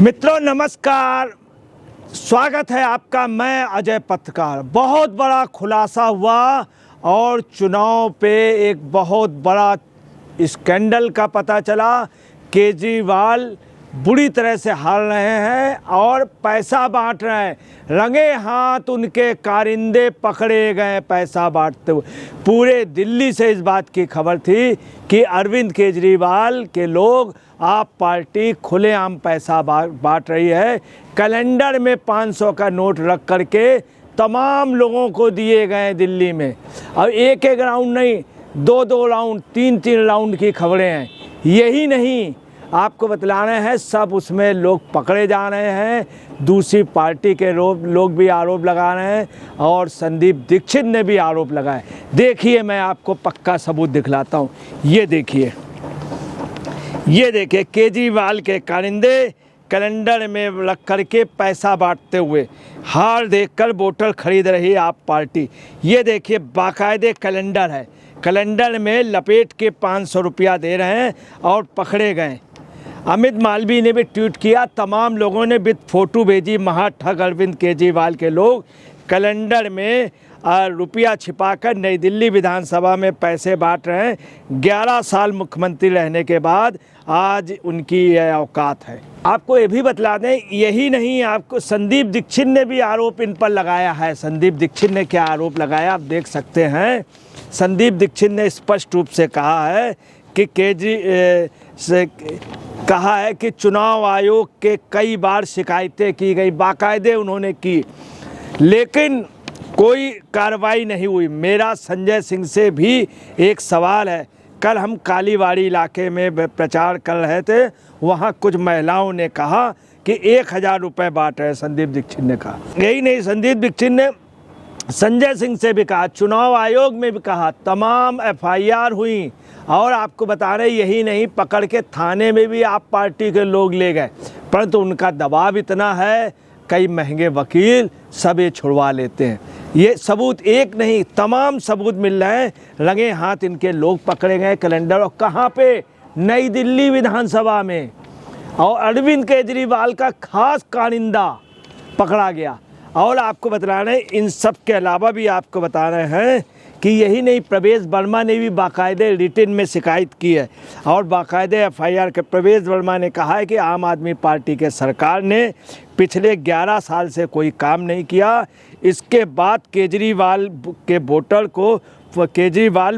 मित्रों नमस्कार, स्वागत है आपका। मैं अजय पत्रकार। बहुत बड़ा खुलासा हुआ और चुनाव पे एक बहुत बड़ा स्कैंडल का पता चला। केजरीवाल बुरी तरह से हार रहे हैं और पैसा बांट रहे हैं। रंगे हाथ उनके कारिंदे पकड़े गए पैसा बांटते हुए। पूरे दिल्ली से इस बात की खबर थी कि अरविंद केजरीवाल के लोग आप पार्टी खुलेआम पैसा बांट रही है। कैलेंडर में 500 का नोट रख करके तमाम लोगों को दिए गए दिल्ली में। अब एक एक राउंड नहीं, दो दो राउंड, तीन तीन राउंड की खबरें हैं। यही नहीं, आपको बतला रहे हैं सब उसमें लोग पकड़े जा रहे हैं। दूसरी पार्टी के लोग भी आरोप लगा रहे हैं और संदीप दीक्षित ने भी आरोप लगाए। देखिए, मैं आपको पक्का सबूत दिखलाता हूँ। ये देखिए केजरीवाल के कारिंदे कैलेंडर में रख करके पैसा बांटते हुए। हार देखकर वोटर खरीद रही आप पार्टी। ये देखिए बाकायदे कैलेंडर है। कैलेंडर में लपेट के 500 रुपया दे रहे हैं और पकड़े गए। अमित मालवीय ने भी ट्वीट किया, तमाम लोगों ने विद फोटो भेजी। महाठग अरविंद केजरीवाल के लोग कैलेंडर में रुपया छिपाकर नई दिल्ली विधानसभा में पैसे बांट रहे हैं। 11 साल मुख्यमंत्री रहने के बाद आज उनकी यह औकात है। आपको ये भी बतला दें, यही नहीं, आपको संदीप दीक्षित ने भी आरोप इन पर लगाया है। संदीप दीक्षित ने क्या आरोप लगाया आप देख सकते हैं। संदीप दीक्षित ने स्पष्ट रूप से कहा है कि चुनाव आयोग के कई बार शिकायतें की गई, बाकायदे उन्होंने की, लेकिन कोई कार्रवाई नहीं हुई। मेरा संजय सिंह से भी एक सवाल है। कल हम कालीबाड़ी इलाके में प्रचार कर रहे थे, वहाँ कुछ महिलाओं ने कहा कि 1000 रुपये बांट रहे। संदीप दीक्षित ने कहा। यही नहीं, संदीप दीक्षित ने संजय सिंह से भी कहा, चुनाव आयोग में भी कहा, तमाम FIR हुई। और आपको बता रहे, यही नहीं, पकड़ के थाने में भी आप पार्टी के लोग ले गए, परंतु उनका दबाव इतना है, कई महंगे वकील सब ये छुड़वा लेते हैं। ये सबूत एक नहीं, तमाम सबूत मिल रहे हैं। रंगे हाथ इनके लोग पकड़े गए कैलेंडर। और कहाँ पे? नई दिल्ली विधानसभा में। और अरविंद केजरीवाल का खास कारिंदा पकड़ा गया। और आपको बता रहे हैं, इन सब के अलावा भी आपको बता रहे हैं कि यही नहीं, प्रवेश वर्मा ने भी बाकायदे रिटन में शिकायत की है और बाकायदे FIR के। प्रवेश वर्मा ने कहा है कि आम आदमी पार्टी के सरकार ने पिछले 11 साल से कोई काम नहीं किया। इसके बाद केजरीवाल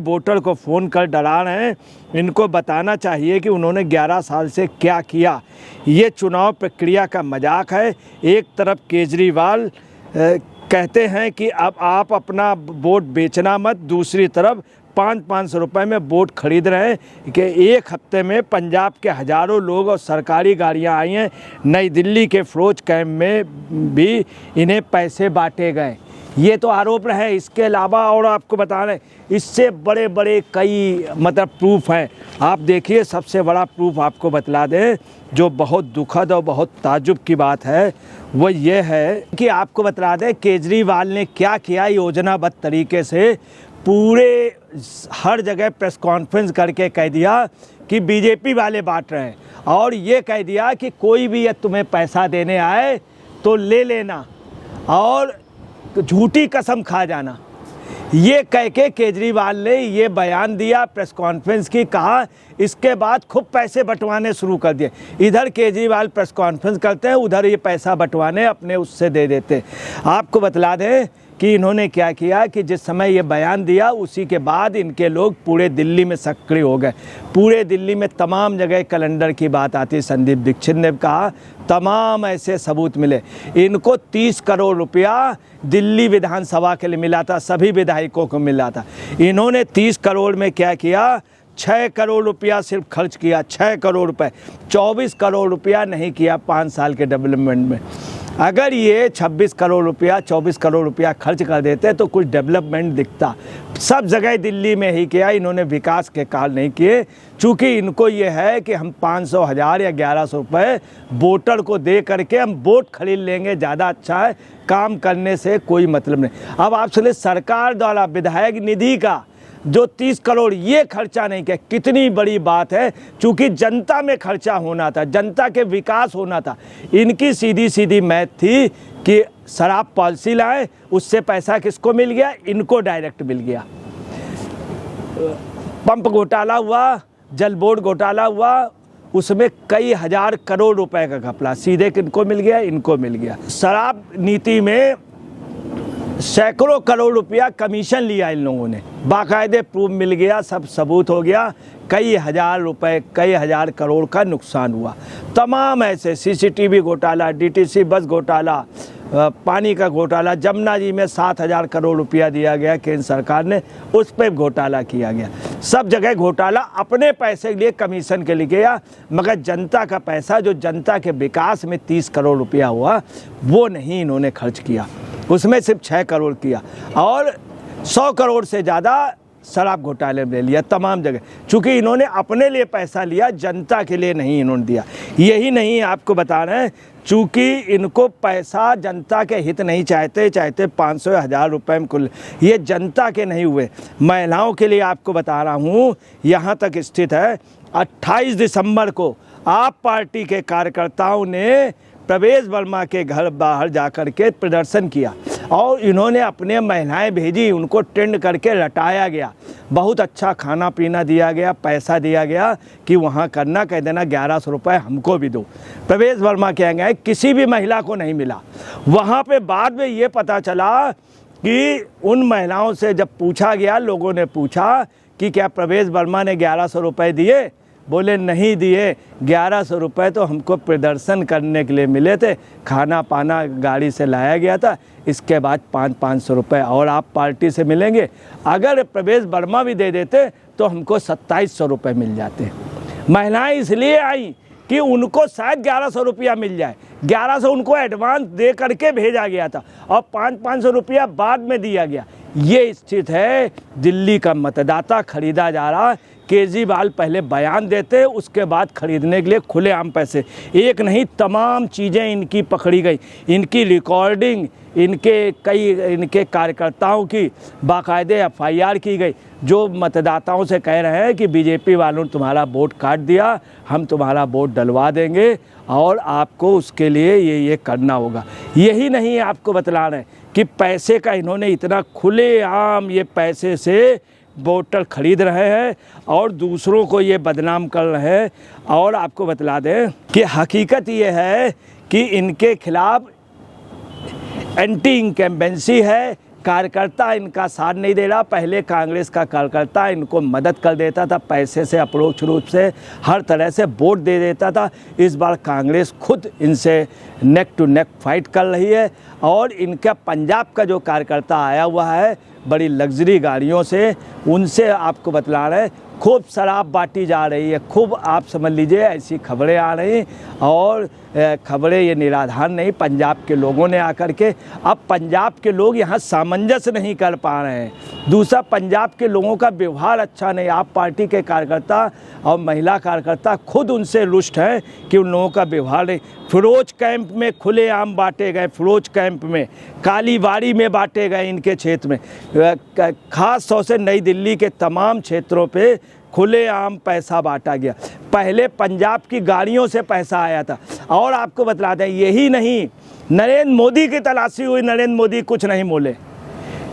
वोटर को फ़ोन कर डरा रहे हैं। इनको बताना चाहिए कि उन्होंने 11 साल से क्या किया। ये चुनाव प्रक्रिया का मजाक है। एक तरफ केजरीवाल कहते हैं कि अब आप अपना वोट बेचना मत, दूसरी तरफ 500 रुपये में वोट खरीद रहे हैं कि एक हफ्ते में पंजाब के हज़ारों लोग और सरकारी गाड़ियां आई हैं। नई दिल्ली के फ़िरोज कैंप में भी इन्हें पैसे बांटे गए। ये तो आरोप रहे। इसके अलावा और आपको बता रहे, इससे बड़े बड़े कई प्रूफ हैं। आप देखिए, सबसे बड़ा प्रूफ आपको बतला दें, जो बहुत दुखद और बहुत ताज्जुब की बात है, वो ये है कि आपको बतला दें केजरीवाल ने क्या किया। योजनाबद्ध तरीके से पूरे हर जगह प्रेस कॉन्फ्रेंस करके कह दिया कि बीजेपी वाले बांट रहे हैं, और ये कह दिया कि कोई भी तुम्हें पैसा देने आए तो ले लेना और झूठी कसम खा जाना। ये कह के केजरीवाल ने ये बयान दिया, प्रेस कॉन्फ्रेंस की, कहा। इसके बाद खूब पैसे बंटवाने शुरू कर दिए। इधर केजरीवाल प्रेस कॉन्फ्रेंस करते हैं, उधर ये पैसा बंटवाने अपने उससे दे देते। आपको बतला दें कि इन्होंने क्या किया कि जिस समय ये बयान दिया उसी के बाद इनके लोग पूरे दिल्ली में सक्रिय हो गए। पूरे दिल्ली में तमाम जगह कैलेंडर की बात आती। संदीप दीक्षित ने कहा, तमाम ऐसे सबूत मिले। इनको 30 करोड़ रुपया दिल्ली विधानसभा के लिए मिला था, सभी विधायकों को मिला था। इन्होंने 30 करोड़ में क्या किया, 6 करोड़ रुपया सिर्फ खर्च किया। 6 करोड़ रुपए, 24 करोड़ रुपया नहीं किया 5 साल के डेवलपमेंट में। अगर ये 26 करोड़ रुपया, 24 करोड़ रुपया खर्च कर देते तो कुछ डेवलपमेंट दिखता। सब जगह दिल्ली में ही किया। इन्होंने विकास के कार्य नहीं किए, चूँकि इनको ये है कि हम 500, 1000 या 1100 रुपये वोटर को दे करके हम वोट खरीद लेंगे, ज़्यादा अच्छा है। काम करने से कोई मतलब नहीं। अब आप सुनिए, सरकार द्वारा विधायक निधि का जो 30 करोड़ ये खर्चा नहीं किया। कितनी बड़ी बात है, चूँकि जनता में खर्चा होना था, जनता के विकास होना था। इनकी सीधी सीधी मैथ थी कि शराब पॉलिसी लाए, उससे पैसा किसको मिल गया? इनको डायरेक्ट मिल गया। पंप घोटाला हुआ, जल बोर्ड घोटाला हुआ, उसमें कई हजार करोड़ रुपए का घपला सीधे किनको मिल गया? इनको मिल गया। शराब नीति में सैकड़ों करोड़ रुपया कमीशन लिया इन लोगों ने, बाकायदे प्रूफ मिल गया, सब सबूत हो गया। कई हजार रुपए, कई हजार करोड़ का नुकसान हुआ। तमाम ऐसे सीसीटीवी घोटाला, डीटीसी बस घोटाला, पानी का घोटाला, जमुना जी में 7,000 करोड़ रुपया दिया गया केंद्र सरकार ने, उस पर घोटाला किया गया। सब जगह घोटाला अपने पैसे के लिए, कमीशन के लिए किया, मगर जनता का पैसा जो जनता के विकास में 30 करोड़ रुपया हुआ वो नहीं इन्होंने खर्च किया। उसमें सिर्फ 6 करोड़ किया और 100 करोड़ से ज़्यादा शराब घोटाले में ले लिया तमाम जगह। चूँकि इन्होंने अपने लिए पैसा लिया, जनता के लिए नहीं इन्होंने दिया। यही नहीं आपको बता रहे हैं, चूँकि इनको पैसा जनता के हित नहीं चाहते 500 1000 रुपये में कुल, ये जनता के नहीं हुए। महिलाओं के लिए आपको बता रहा हूँ, यहाँ तक स्थित है। 28 दिसंबर को आप पार्टी के कार्यकर्ताओं ने प्रवेश वर्मा के घर बाहर जाकर के प्रदर्शन किया और इन्होंने अपने महिलाएं भेजी, उनको ट्रेंड करके रटाया गया। बहुत अच्छा खाना पीना दिया गया, पैसा दिया गया कि वहाँ करना, कह देना 1100 रुपये हमको भी दो। प्रवेश वर्मा कह गए, किसी भी महिला को नहीं मिला। वहाँ पे बाद में ये पता चला कि उन महिलाओं से जब पूछा गया, लोगों ने पूछा कि क्या प्रवेश वर्मा ने 1100 रुपये दिए? बोले नहीं दिए। 1100 रुपये तो हमको प्रदर्शन करने के लिए मिले थे, खाना पाना गाड़ी से लाया गया था, इसके बाद 500 रुपये और आप पार्टी से मिलेंगे। अगर प्रवेश वर्मा भी दे देते तो हमको 2700 रुपये मिल जाते। महिलाएं इसलिए आई कि उनको शायद 1100 रुपया मिल जाए। 1100 उनको एडवांस दे करके भेजा गया था और 500 रुपया बाद में दिया गया। ये स्थिति है। दिल्ली का मतदाता खरीदा जा रहा है। केजरीवाल पहले बयान देते, उसके बाद खरीदने के लिए खुलेआम पैसे, एक नहीं तमाम चीज़ें इनकी पकड़ी गई। इनकी रिकॉर्डिंग, इनके कार्यकर्ताओं की बाकायदे FIR की गई, जो मतदाताओं से कह रहे हैं कि बीजेपी वालों ने तुम्हारा वोट काट दिया, हम तुम्हारा वोट डलवा देंगे और आपको उसके लिए ये करना होगा। यही नहीं आपको बतला रहे हैं कि पैसे का इन्होंने इतना खुलेआम ये पैसे से वोटर खरीद रहे हैं और दूसरों को ये बदनाम कर रहे हैं। और आपको बतला दें कि हकीकत ये है कि इनके खिलाफ एंटी इनकम्बेंसी है। कार्यकर्ता इनका साथ नहीं दे रहा। पहले कांग्रेस का कार्यकर्ता इनको मदद कर देता था, पैसे से, अप्रोच रूप से, हर तरह से वोट दे देता था। इस बार कांग्रेस खुद इनसे नेक टू नेक फाइट कर रही है और इनका पंजाब का जो कार्यकर्ता आया हुआ है बड़ी लग्जरी गाड़ियों से, उनसे आपको बतला रहे हैं खूब शराब बांटी जा रही है। खूब आप समझ लीजिए ऐसी खबरें आ रही और खबरें ये निराधार नहीं। पंजाब के लोगों ने आकर के, अब पंजाब के लोग यहाँ सामंजस्य नहीं कर पा रहे हैं। दूसरा, पंजाब के लोगों का व्यवहार अच्छा नहीं। आप पार्टी के कार्यकर्ता और महिला कार्यकर्ता खुद उनसे रुष्ट हैं कि उन लोगों का व्यवहार नहीं। फिरोज कैंप में खुलेआम बांटे गए, फिरोज कैंप में, कालीबाड़ी में बांटे गए इनके क्षेत्र में, खास तौर से नई दिल्ली के तमाम क्षेत्रों पे खुलेआम पैसा बांटा गया। पहले पंजाब की गाड़ियों से पैसा आया था। और आपको बतला दें, यही नहीं, नरेंद्र मोदी की तलाशी हुई, नरेंद्र मोदी कुछ नहीं बोले।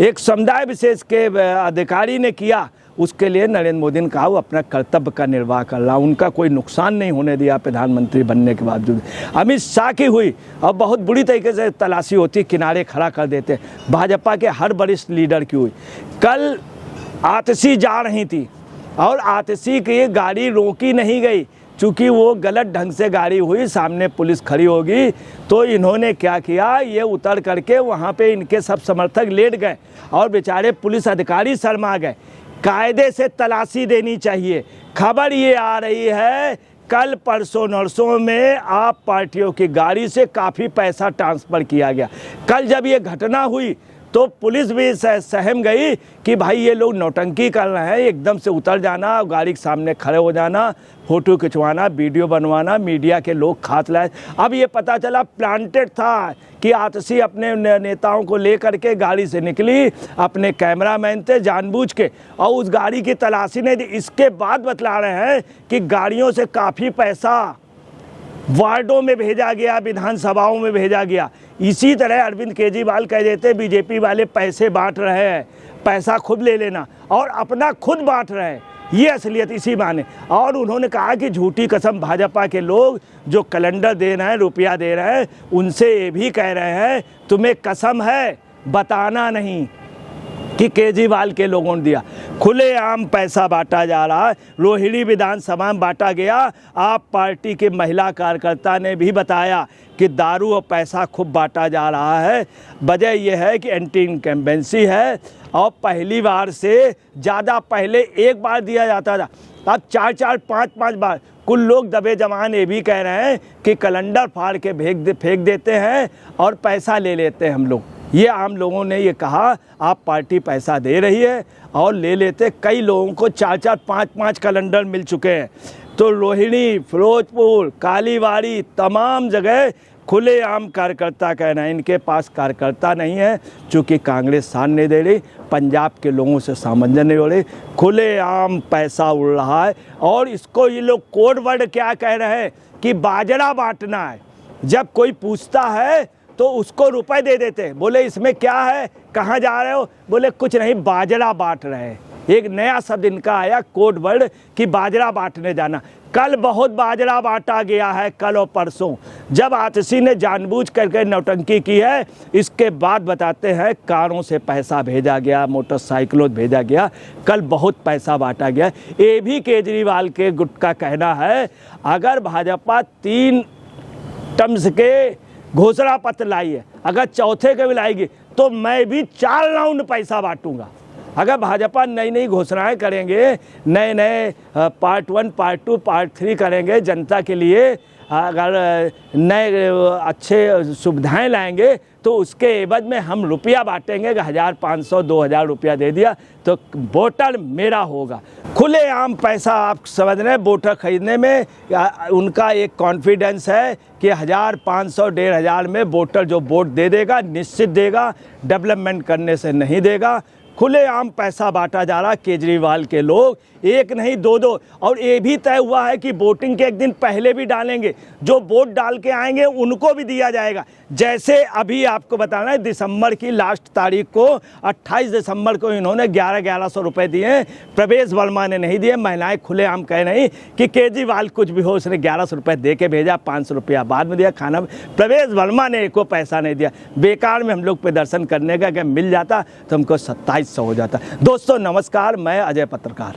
एक समुदाय विशेष के अधिकारी ने किया, उसके लिए नरेंद्र मोदी ने कहा वो अपना कर्तव्य का निर्वाह कर रहा, उनका कोई नुकसान नहीं होने दिया प्रधानमंत्री बनने के बावजूद। अमित शाह की हुई और बहुत बुरी तरीके से तलाशी होती, किनारे खड़ा कर देते। भाजपा के हर वरिष्ठ लीडर की हुई। कल आतिशी जा रही थी और आतिशी की गाड़ी रोकी नहीं गई, चूँकि वो गलत ढंग से गाड़ी हुई, सामने पुलिस खड़ी होगी तो इन्होंने क्या किया, ये उतर करके वहाँ पे इनके सब समर्थक लेट गए और बेचारे पुलिस अधिकारी शर्मा गए। कायदे से तलाशी देनी चाहिए। खबर ये आ रही है कल परसों नरसों में आप पार्टियों की गाड़ी से काफ़ी पैसा ट्रांसफ़र किया गया। कल जब ये घटना हुई तो पुलिस भी सहम गई कि भाई ये लोग नौटंकी कर रहे हैं, एकदम से उतर जाना, गाड़ी के सामने खड़े हो जाना, फ़ोटो खिंचवाना, वीडियो बनवाना, मीडिया के लोग खात लाए। अब ये पता चला प्लांटेड था कि आतिशी अपने नेताओं को लेकर के गाड़ी से निकली, अपने कैमरामैन थे जानबूझ के, और उस गाड़ी की तलाशी नहीं दी। इसके बाद बतला रहे हैं कि गाड़ियों से काफ़ी पैसा वार्डों में भेजा गया, विधानसभाओं में भेजा गया। इसी तरह अरविंद केजरीवाल कह देते बीजेपी वाले पैसे बांट रहे हैं, पैसा खुद ले लेना और अपना खुद बांट रहे हैं, ये असलियत इसी माने। और उन्होंने कहा कि झूठी कसम भाजपा के लोग जो कैलेंडर दे रहे हैं, रुपया दे रहे हैं, उनसे ये भी कह रहे हैं तुम्हें कसम है बताना नहीं कि केजरीवाल के लोगों ने दिया। खुलेआम पैसा बांटा जा रहा है। रोहिणी विधानसभा में बांटा गया। आप पार्टी के महिला कार्यकर्ता ने भी बताया कि दारू और पैसा खूब बांटा जा रहा है। वजह यह है कि एंटी इनकम्बेंसी है और पहली बार से ज़्यादा पहले एक बार दिया जाता था, अब 4-4, 5-5 बार। कुछ लोग दबे जवान ये भी कह रहे हैं कि कैलेंडर फाड़ के फेंक देते हैं और पैसा ले लेते हैं हम लोग। ये आम लोगों ने ये कहा आप पार्टी पैसा दे रही है और ले लेते। कई लोगों को 4-4, 5-5 कैलेंडर मिल चुके हैं। तो रोहिणी, फिरोजपुर, कालीबाड़ी, तमाम जगह खुलेआम कार्यकर्ता कह रहे हैं इनके पास कार्यकर्ता नहीं है, चूँकि कांग्रेस साथ नहीं दे रही, पंजाब के लोगों से सामंजस्य नहीं हो रही, खुलेआम पैसा उड़ रहा है। और इसको ये लोग कोड वर्ड क्या कह रहे हैं कि बाजरा बांटना है। जब कोई पूछता है तो उसको रुपए दे देते, बोले इसमें क्या है, कहाँ जा रहे हो, बोले कुछ नहीं बाजरा बांट रहे हैं। एक नया शब्द इनका आया कोड वर्ड कि बाजरा बांटने जाना। कल बहुत बाजरा बांटा गया है, कल और परसों, जब आतिशी ने जानबूझ करके नौटंकी की है। इसके बाद बताते हैं कारों से पैसा भेजा गया, मोटरसाइकिलों भेजा गया, कल बहुत पैसा बांटा गया। ये भी केजरीवाल के गुट का कहना है अगर भाजपा 3 टर्म्स के घोषणा पत्र लाई है, अगर चौथे के भी लाएगी तो मैं भी 4 राउंड पैसा बांटूंगा। अगर भाजपा नई नई घोषणाएं करेंगे, नए पार्ट 1, पार्ट 2, पार्ट 3 करेंगे जनता के लिए, अगर नए अच्छे सुविधाएं लाएंगे तो उसके एवज में हम रुपया बांटेंगे। 1500, 2000 रुपया दे दिया तो वोटर मेरा होगा। खुलेआम पैसा आप समझ रहे हैं वोटर खरीदने में। उनका एक कॉन्फिडेंस है कि 1500, 1500 में वोटर जो वोट दे देगा निश्चित देगा, डेवलपमेंट करने से नहीं देगा। खुलेआम पैसा बांटा जा रहा केजरीवाल के लोग, एक नहीं 2-2। और ये भी तय हुआ है कि वोटिंग के एक दिन पहले भी डालेंगे, जो वोट डाल के आएंगे उनको भी दिया जाएगा। जैसे अभी आपको बताना है दिसंबर की लास्ट तारीख को 28 दिसंबर को इन्होंने 1100 रुपये दिए, प्रवेश वर्मा ने नहीं दिए। महिलाएं खुलेआम कह रही कि केजरीवाल कुछ भी हो उसने 1100 रुपये दे के भेजा, 500 रुपया बाद में दिया खाना। प्रवेश वर्मा ने एको पैसा नहीं दिया। बेकार में हम लोग प्रदर्शन करने का अगर मिल जाता तो हमको 2700 हो जाता। दोस्तों नमस्कार, मैं अजय पत्रकार।